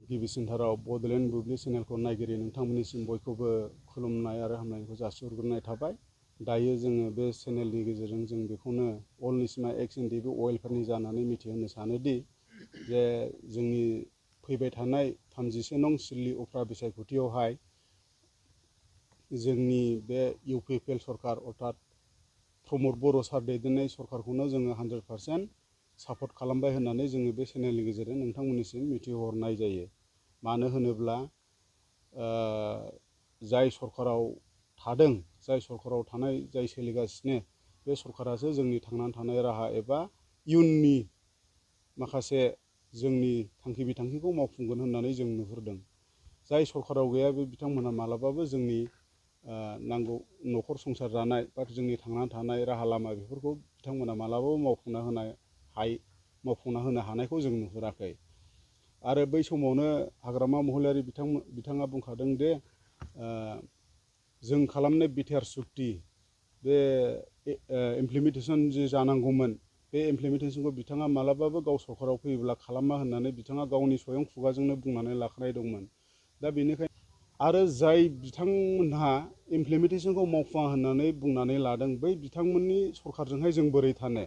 गिबिसिनथाराव बड'लेण्ड बुब्लि चेनेलखौ नायगिरि नोंथांमोननिसिम बयखौबो खुलुमनाय आरो हामलायनायखौ जासिहरग्रोनाय थाबाय। दायो जोङो बे चेनेलनि गेजेरजों जों बेखौनो अल निचमा एक्स एनडिएफबि वेलफेयारनि जानानै मिथिहोनो सानोदि जे जोंनि फैबाय थानाय 31 नं सिडली उफ्रा बिसायख'थियावहाय जोंनि बे UPPL सरकार अर्थात प्रमद बर' सार दैदेननाय सरकारखौनो जोङो 100% सापर्ट खालामबाय होननानै जोङो बे चेनेलनि गेजेरजों नोंथांमोननिसिम मिथिहरनाय जायो। मानो होनोब्ला जाय सरकाराव थादों, जाय सरकाराव थानाय, जाय सोलिगासिनो बे सरकारासो जोंनि थांनानै थानाय राहा एबा इयुननि माखासे जोंनि थांखि बिथांखिखौ मावफुंगोन होननानै जों नुहुरदों। जाय सरकाराव गैया बे बिथांमोनहा मालाबाबो जोंनि नांगौ न'खर संसार जानाय बा जोंनि थांनानै थानाय राहा लामा बेफोरखौ बिथांमोना मालाबाबो मावफुंना होनो हानायखौ जों नुहुराखै। आरो बै समावनो हाग्रामा महिलारि बिथाङा बुंखादों दे जों खालामनाय बिटिआर सुक्ति बे इमप्लिमेन्टेसन जे जानांगौमोन बे इमप्लिमेन्टेसनखौ बिथाङा मालाबाबो गाव सरकाराव फैयोब्ला खालामा होननानै बिथाङा गावनि स्वयं खुगाजोंनो बुंनानै लाखानाय दंमोन। दा बेनिखायनो आरो जाय बिथांमोनहा इमप्लिमेन्टेसनखौ मावफुङा होननानै बुंनानै लादों बै बिथांमोननि सरकारजोंहाय जों बोरै थानो?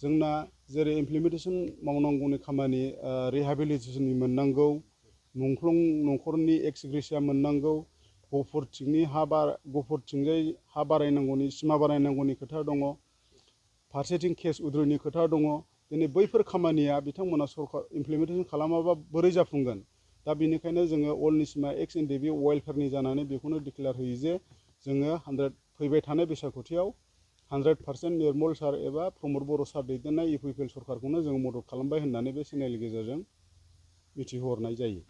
जोंना जेरै इमप्लिमेन्टेसन मावनांगौनि खामानि रिहेबिलिटेसननि मोननांगौ, मुंख्लं न'खरनि एक्स ग्रेसिया मोननांगौ, गफुरथिंजाय हा बारायनांगौनि सिमा बारायनांगौनि खोथा दङ, फारसेथिं केस उद्रयनि खोथा दङ। दिनै बैफोर खामानिया बिथांमोना सरकार इमप्लिमेन्टेसन खालामाबा बोरै जाफुंगोन? दा बेनिखायनो जोङो अल निचमा एक्स एनडिएफबि वेलफेयारनि जानानै बेखौनो डिक्लेयार होयो जे जोङो फैबाय थानाय बिसायख'थियाव 100% निर्मल सार एबा प्रमद बर' सार दैदेननाय UPPL सरकारखौनो जों मदद खालामबाय होननानै बे चेनेलनि गेजेरजों मिथिहोहरनाय जायो।